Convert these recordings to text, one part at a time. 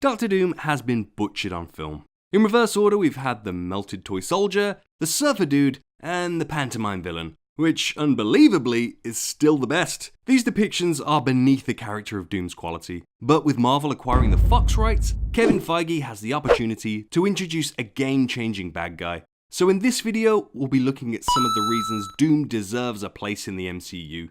Doctor Doom has been butchered on film. In reverse order, we've had the melted toy soldier, the surfer dude, and the pantomime villain, which, unbelievably, is still the best. These depictions are beneath the character of Doom's quality, but with Marvel acquiring the Fox rights, Kevin Feige has the opportunity to introduce a game-changing bad guy. So in this video, we'll be looking at some of the reasons Doom deserves a place in the MCU.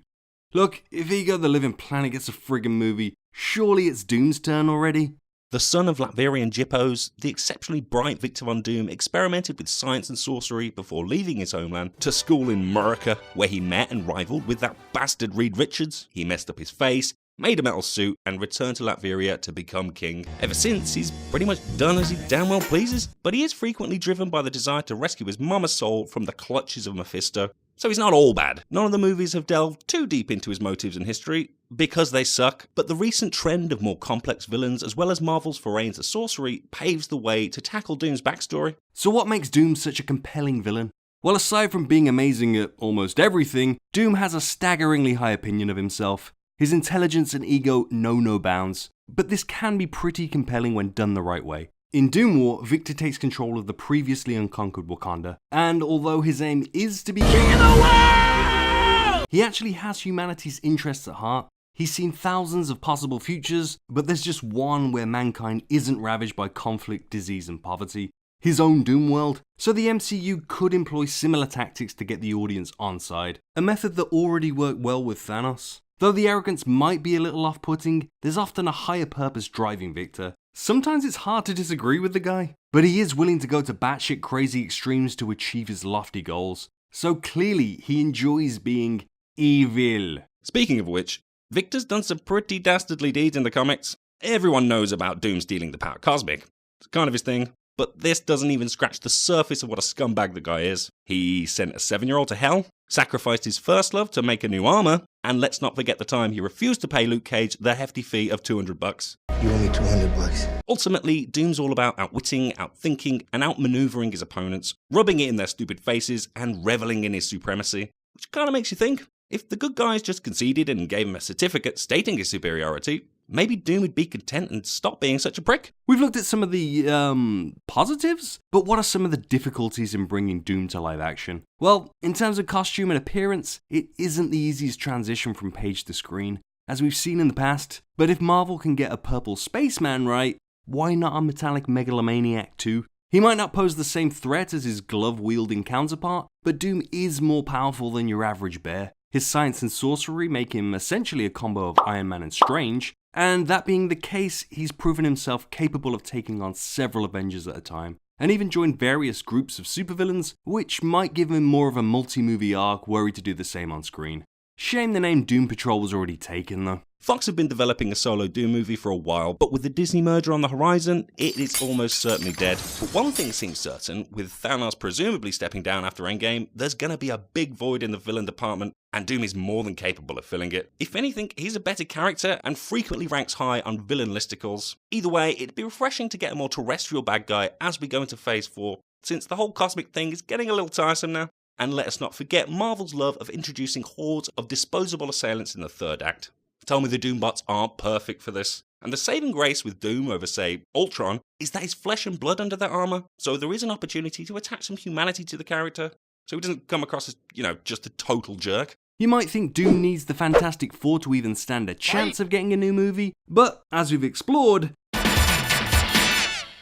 Look, if Ego the Living Planet gets a friggin' movie, surely it's Doom's turn already? The son of Latveria and Gyppos, the exceptionally bright Victor Von Doom experimented with science and sorcery before leaving his homeland to school in America, where he met and rivaled with that bastard Reed Richards. He messed up his face, made a metal suit, and returned to Latveria to become king. Ever since, he's pretty much done as he damn well pleases, but he is frequently driven by the desire to rescue his mama's soul from the clutches of Mephisto. So he's not all bad. None of the movies have delved too deep into his motives and history, because they suck, but the recent trend of more complex villains, as well as Marvel's foray into sorcery, paves the way to tackle Doom's backstory. So what makes Doom such a compelling villain? Well, aside from being amazing at almost everything, Doom has a staggeringly high opinion of himself. His intelligence and ego know no bounds, but this can be pretty compelling when done the right way. In Doom War, Victor takes control of the previously unconquered Wakanda, and although his aim is to be king of the world, he actually has humanity's interests at heart. He's seen thousands of possible futures, but there's just one where mankind isn't ravaged by conflict, disease, and poverty. His own Doom world. So the MCU could employ similar tactics to get the audience on side, a method that already worked well with Thanos. Though the arrogance might be a little off-putting, there's often a higher purpose driving Victor. Sometimes it's hard to disagree with the guy, but he is willing to go to batshit crazy extremes to achieve his lofty goals. So clearly, he enjoys being evil. Speaking of which, Victor's done some pretty dastardly deeds in the comics. Everyone knows about Doom stealing the power cosmic. It's kind of his thing. But this doesn't even scratch the surface of what a scumbag the guy is. He sent a 7-year-old to hell, sacrificed his first love to make a new armor, and let's not forget the time he refused to pay Luke Cage the hefty fee of $200. You owe me $200. Ultimately, Doom's all about outwitting, outthinking, and outmaneuvering his opponents, rubbing it in their stupid faces, and reveling in his supremacy. Which kind of makes you think, if the good guys just conceded and gave him a certificate stating his superiority, maybe Doom would be content and stop being such a prick. We've looked at some of the, positives, but what are some of the difficulties in bringing Doom to live action? Well, in terms of costume and appearance, it isn't the easiest transition from page to screen, as we've seen in the past. But if Marvel can get a purple spaceman right, why not a metallic megalomaniac too? He might not pose the same threat as his glove-wielding counterpart, but Doom is more powerful than your average bear. His science and sorcery make him essentially a combo of Iron Man and Strange, and that being the case, he's proven himself capable of taking on several Avengers at a time, and even joined various groups of supervillains, which might give him more of a multi-movie arc were he to do the same on screen. Shame the name Doom Patrol was already taken though. Fox have been developing a solo Doom movie for a while, but with the Disney merger on the horizon, it is almost certainly dead. But one thing seems certain, with Thanos presumably stepping down after Endgame, there's gonna be a big void in the villain department, and Doom is more than capable of filling it. If anything, he's a better character and frequently ranks high on villain listicles. Either way, it'd be refreshing to get a more terrestrial bad guy as we go into Phase 4, since the whole cosmic thing is getting a little tiresome now. And let us not forget Marvel's love of introducing hordes of disposable assailants in the third act. Tell me the Doombots aren't perfect for this. And the saving grace with Doom over, say, Ultron, is that he's flesh and blood under that armor, so there is an opportunity to attach some humanity to the character, so he doesn't come across as, just a total jerk. You might think Doom needs the Fantastic Four to even stand a chance of getting a new movie, but as we've explored,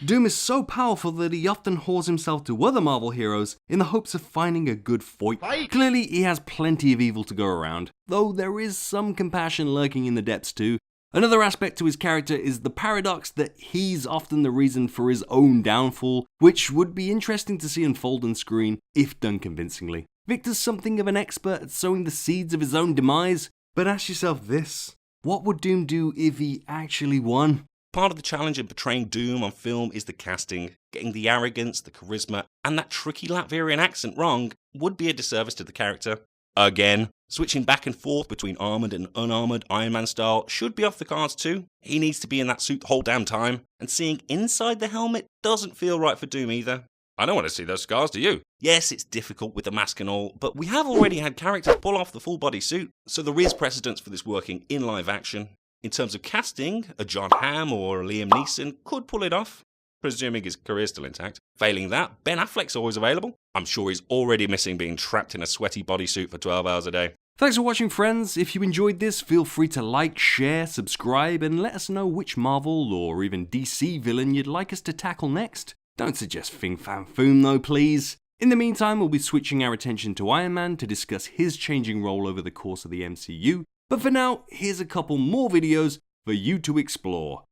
Doom is so powerful that he often whores himself to other Marvel heroes in the hopes of finding a good fight. Clearly, he has plenty of evil to go around, though there is some compassion lurking in the depths too. Another aspect to his character is the paradox that he's often the reason for his own downfall, which would be interesting to see unfold on screen if done convincingly. Victor's something of an expert at sowing the seeds of his own demise, but ask yourself this: what would Doom do if he actually won? Part of the challenge in portraying Doom on film is the casting. Getting the arrogance, the charisma, and that tricky Latvian accent wrong would be a disservice to the character. Again, switching back and forth between armoured and unarmoured Iron Man style should be off the cards too. He needs to be in that suit the whole damn time, and seeing inside the helmet doesn't feel right for Doom either. I don't want to see those scars, do you? Yes, it's difficult with the mask and all, but we have already had characters pull off the full body suit, so there is precedence for this working in live action. In terms of casting, a John Hamm or a Liam Neeson could pull it off, presuming his career's still intact. Failing that, Ben Affleck's always available. I'm sure he's already missing being trapped in a sweaty bodysuit for 12 hours a day. Thanks for watching, friends. If you enjoyed this, feel free to like, share, subscribe, and let us know which Marvel or even DC villain you'd like us to tackle next. Don't suggest Fing Fan Foom though, please. In the meantime, we'll be switching our attention to Iron Man to discuss his changing role over the course of the MCU. But for now, here's a couple more videos for you to explore.